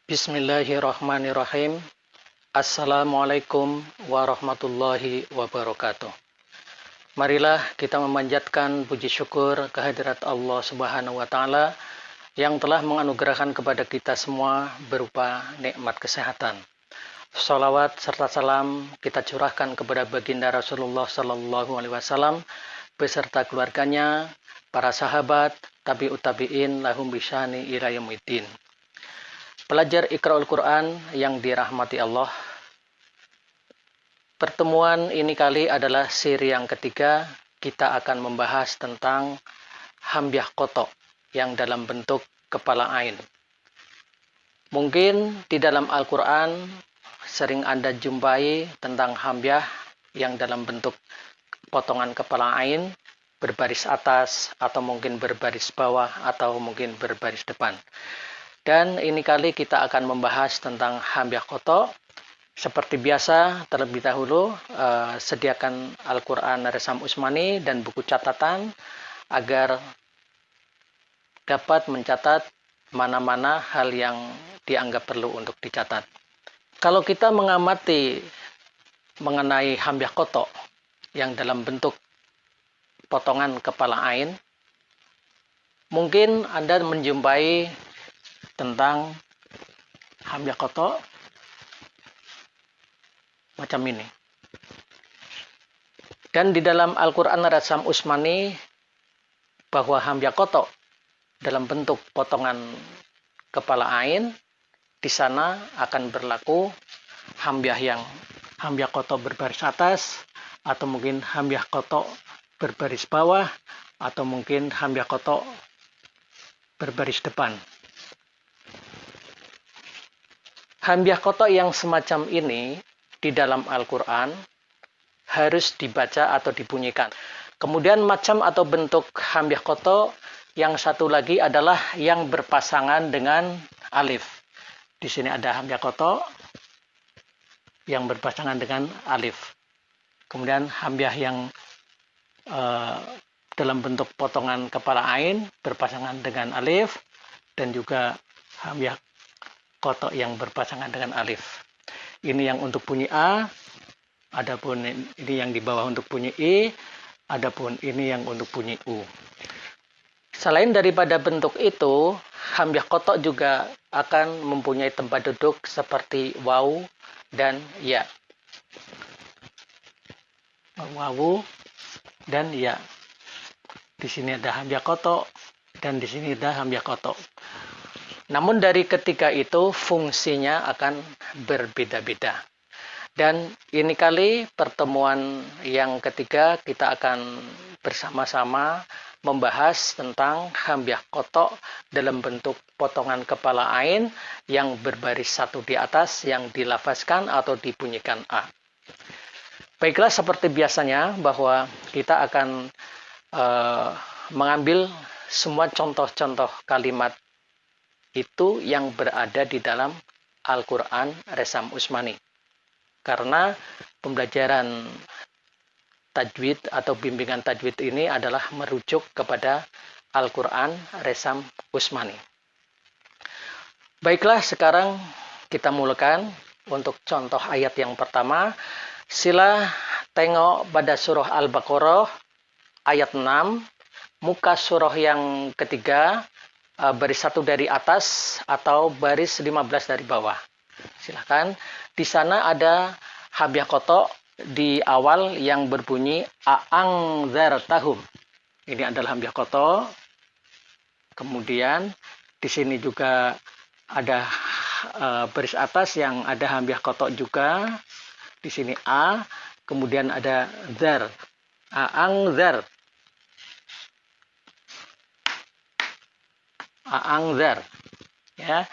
Bismillahirrahmanirrahim. Assalamualaikum warahmatullahi wabarakatuh. Marilah kita memanjatkan puji syukur kehadirat Allah Subhanahu wa taala yang telah menganugerahkan kepada kita semua berupa nikmat kesehatan. Shalawat serta salam kita curahkan kepada baginda Rasulullah sallallahu alaihi wasallam beserta keluarganya, para sahabat, tabi'ut tabi'in lahum bisyani ila yaumiddin. Pelajar Iqra'ul Quran yang dirahmati Allah, pertemuan ini kali adalah seri yang ketiga. Kita akan membahas tentang hambyah kotok yang dalam bentuk kepala ain. Mungkin di dalam Al-Quran sering Anda jumpai tentang hambyah yang dalam bentuk potongan kepala ain, berbaris atas, atau mungkin berbaris bawah, atau mungkin berbaris depan. Dan ini kali kita akan membahas tentang hambyah kotok. Seperti biasa, terlebih dahulu sediakan Al-Quran Resam Usmani dan buku catatan agar dapat mencatat mana-mana hal yang dianggap perlu untuk dicatat. Kalau kita mengamati mengenai hambyah kotok yang dalam bentuk potongan kepala ain, mungkin Anda menjumpai tentang hambyah kotok macam ini. Dan di dalam Al-Quran Resam Usmani bahwa hambyah kotok dalam bentuk potongan kepala ain, di sana akan berlaku hambyah kotok berbaris atas, atau mungkin hambyah kotok berbaris bawah, atau mungkin hambyah kotok berbaris depan. Hambyah kotok yang semacam ini di dalam Al-Quran harus dibaca atau dibunyikan. Kemudian macam atau bentuk hambyah kotok yang satu lagi adalah yang berpasangan dengan alif. Di sini ada hambyah kotok yang berpasangan dengan alif. Kemudian hambyah yang dalam bentuk potongan kepala ain berpasangan dengan alif, dan juga hambyah kotok yang berpasangan dengan alif. Ini yang untuk bunyi A, adapun ini yang di bawah untuk bunyi I, adapun ini yang untuk bunyi U. Selain daripada bentuk itu, hambyah kotok juga akan mempunyai tempat duduk seperti wawu dan ya. Wawu dan ya. Di sini ada hambyah kotok dan di sini ada hambyah kotok. Namun dari ketiga itu fungsinya akan berbeda-beda. Dan ini kali pertemuan yang ketiga kita akan bersama-sama membahas tentang hambyah kotok dalam bentuk potongan kepala ain yang berbaris satu di atas yang dilafazkan atau dibunyikan A. Baiklah, seperti biasanya bahwa kita akan mengambil semua contoh-contoh kalimat itu yang berada di dalam Al-Quran Resam Usmani. Karena pembelajaran tajwid atau bimbingan tajwid ini adalah merujuk kepada Al-Quran Resam Usmani. Baiklah, sekarang kita mulakan untuk contoh ayat yang pertama. Sila tengok pada surah Al-Baqarah ayat 6, muka surah yang ketiga, baris 1 dari atas atau baris 15 dari bawah. Silakan. Di sana ada hambyah kotok di awal yang berbunyi a'angzartahum. Ini adalah hambyah kotok. Kemudian di sini juga ada baris atas yang ada hambyah kotok juga. Di sini a, kemudian ada zar. A'angzar. A'angzar, ya.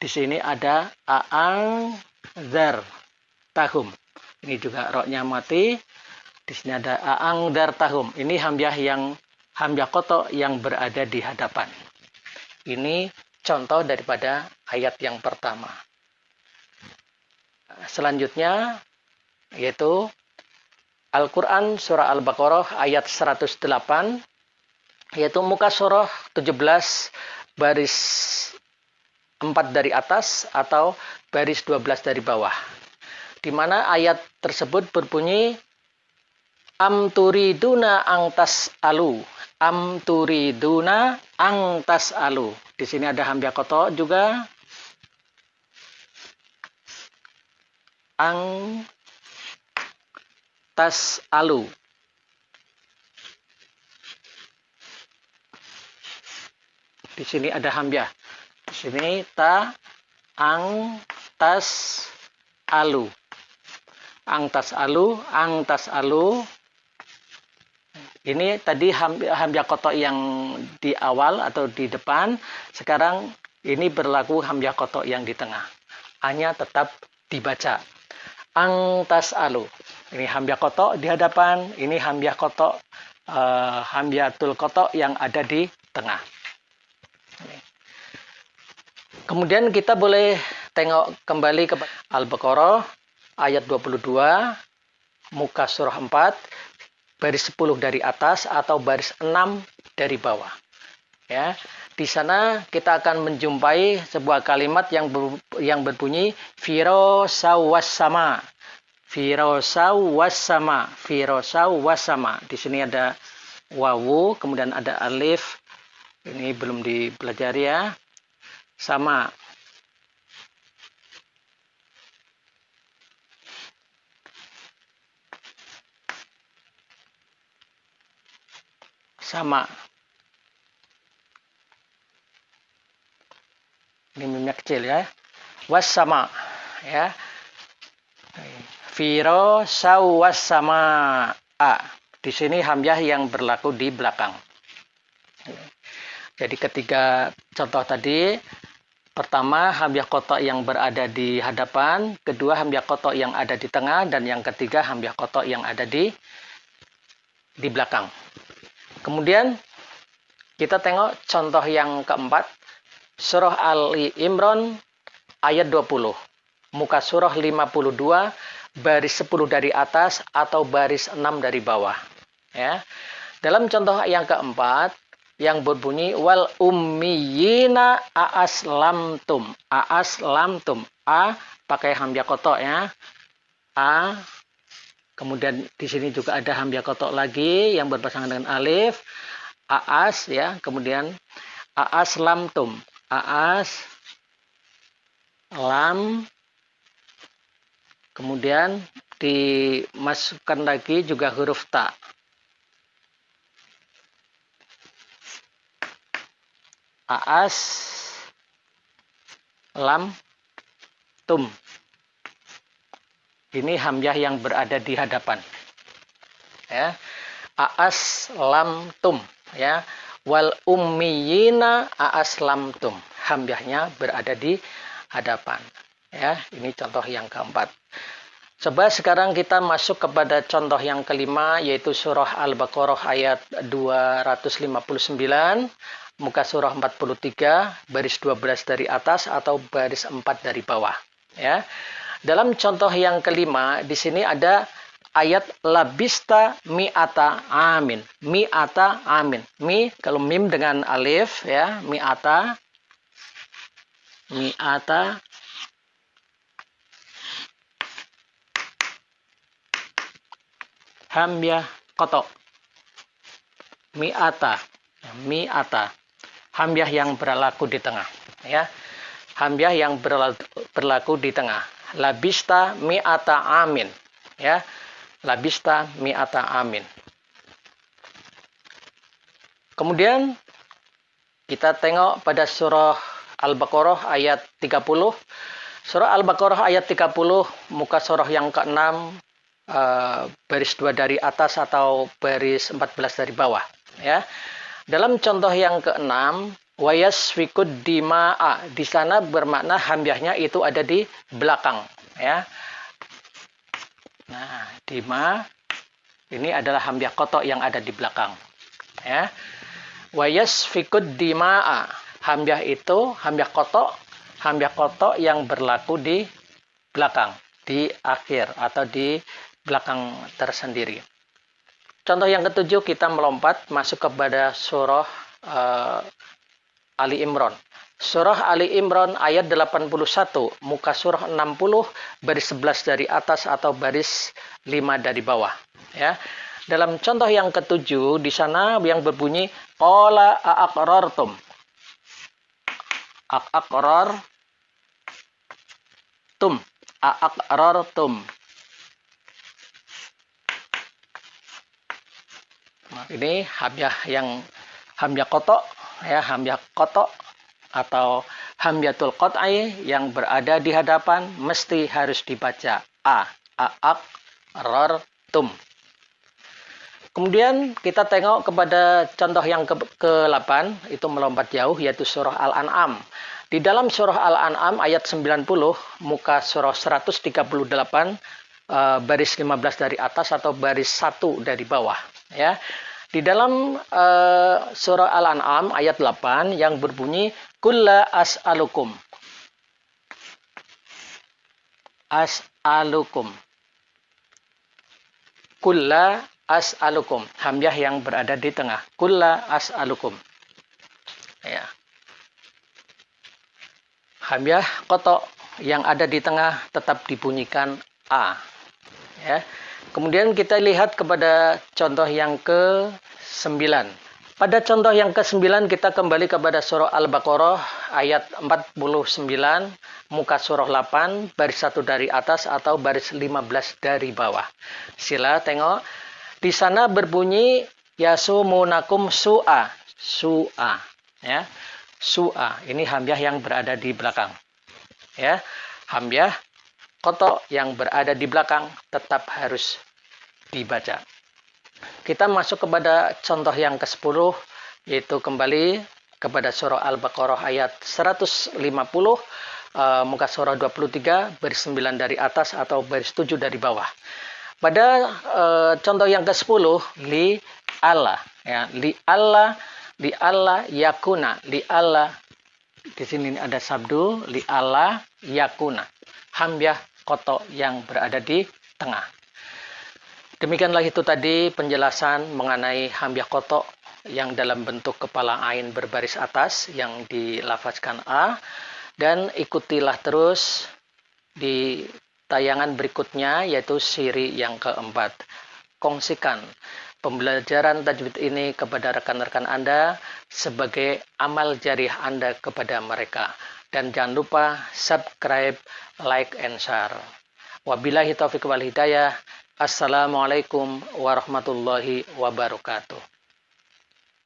Di sini ada a'angzar tahum. Ini juga roknya mati. Di sini ada a'angzar tahum. Ini hambyah kotok yang berada di hadapan. Ini contoh daripada ayat yang pertama. Selanjutnya yaitu Al-Quran surah Al-Baqarah ayat 108, yaitu muka surah 17 baris 4 dari atas atau baris 12 dari bawah. Di mana ayat tersebut berbunyi am turiduna angtas alu. Am turiduna angtas alu. Di sini ada hamzah qata juga. Ang tas alu. Di sini ada hamzah. Di sini ta ang tas alu. Ang tas alu, ang tas alu. Ini tadi hamzah qata yang di awal atau di depan. Sekarang ini berlaku hamzah qata yang di tengah. Hanya tetap dibaca. Ang tas alu. Ini hamzah qata di hadapan. Ini hamzah qata, hamzatul qata yang ada di tengah. Kemudian kita boleh tengok kembali ke Al-Baqarah ayat 22, muka surah 4, baris 10 dari atas atau baris 6 dari bawah. Ya, di sana kita akan menjumpai sebuah kalimat yang berbunyi firasau wassama. Firasau wassama, firasau wassama. Di sini ada wawu, kemudian ada alif. Ini belum dipelajari ya. Sama. Sama. Ini mimnya kecil ya. Wassama. Ya. Firo sau wassama. Di sini hamzah yang berlaku di belakang. Jadi ketiga contoh tadi, pertama hamzah qata yang berada di hadapan, kedua hamzah qata yang ada di tengah, dan yang ketiga hamzah qata yang ada di belakang. Kemudian kita tengok contoh yang keempat, surah Ali Imran ayat 20. Muka surah 52, baris 10 dari atas atau baris 6 dari bawah. Ya. Dalam contoh yang keempat, yang berbunyi wal ummiyina a'aslamtum. A'aslamtum. A pakai hamzah qata ya. A. Kemudian di sini juga ada hamzah qata lagi yang berpasangan dengan alif. A'as ya. Kemudian a'aslamtum. A'as lam. Kemudian dimasukkan lagi juga huruf ta. A'as lam tum. Ini hamzah yang berada di hadapan. Ya. A'as lam tum ya. Wal ummiyina a'as lam tum. Hamzahnya berada di hadapan. Ya, ini contoh yang keempat. Coba sekarang kita masuk kepada contoh yang kelima, yaitu surah Al-Baqarah ayat 259. Muka surah 43, baris 12 dari atas atau baris 4 dari bawah. Ya. Dalam contoh yang kelima, di sini ada ayat labista mi'ata amin. Mi'ata amin. Mi, kalau mim dengan alif, ya, mi'ata. Mi'ata. Hamzah qata. Mi'ata. Mi'ata. Hamzah yang berlaku di tengah, ya. Hamzah yang berlaku di tengah. Labista mi'ata amin, ya. Labista mi'ata amin. Kemudian kita tengok pada surah Al-Baqarah ayat 30. Surah Al-Baqarah ayat 30, muka surah yang ke-6, baris 2 dari atas atau baris 14 dari bawah, ya. Dalam contoh yang ke-6, wayasfikud dima'a. Di sana bermakna hamzahnya itu ada di belakang, ya. Nah, dima ini adalah hamzah qata yang ada di belakang, ya. Wayasfikud dima'a. Hamzah itu hamzah qata yang berlaku di belakang, di akhir atau di belakang tersendiri. Contoh yang ketujuh, kita melompat masuk kepada surah Ali Imran. Surah Ali Imran ayat 81, muka surah 60, baris 11 dari atas atau baris 5 dari bawah. Ya. Dalam contoh yang ketujuh, di sana yang berbunyi qala a'aqrartum. A'aqrartum. A'aqrartum. Nah, ini hamzah kotok, ya, hamzah kotok atau hamzatul qat'i yang berada di hadapan mesti harus dibaca a'aqrartum. Kemudian kita tengok kepada contoh yang ke-8, itu melompat jauh, yaitu surah Al-An'am. Di dalam surah Al-An'am ayat 90, muka surah 138, baris 15 dari atas atau baris 1 dari bawah. Ya. Di dalam surah Al-An'am ayat 8 yang berbunyi kulla as'alukum. As'alukum. Kulla as'alukum. Hamzah yang berada di tengah. Kulla as'alukum. Ya. Hamzah kotok yang ada di tengah tetap dibunyikan a. Ya. Kemudian kita lihat kepada contoh yang ke-9. Pada contoh yang ke-9 kita kembali kepada surah Al-Baqarah ayat 49, muka surah 8, baris 1 dari atas atau baris 15 dari bawah. Sila tengok. Di sana berbunyi yasumunakum su'a. Su'a. Ya. Su'a. Ini hamzah yang berada di belakang. Ya. Hamzah kotok yang berada di belakang tetap harus dibaca. Kita masuk kepada contoh yang ke-10, yaitu kembali kepada surah Al-Baqarah ayat 150, muka surah 23, baris 9 dari atas atau baris 7 dari bawah. Pada contoh yang ke-10, li Allah, ya, li Allah yakuna, li Allah. Di sini ada sabdu li Allah yakuna. Hamzah kotok yang berada di tengah. Demikianlah itu tadi penjelasan mengenai hamzah kotok yang dalam bentuk kepala ain berbaris atas yang dilafazkan a, dan ikutilah terus di tayangan berikutnya yaitu siri yang keempat. Kongsikan pembelajaran tajwid ini kepada rekan-rekan Anda sebagai amal jariah Anda kepada mereka. Dan jangan lupa subscribe, like, and share. Wabillahi taufiq wal hidayah. Assalamualaikum warahmatullahi wabarakatuh.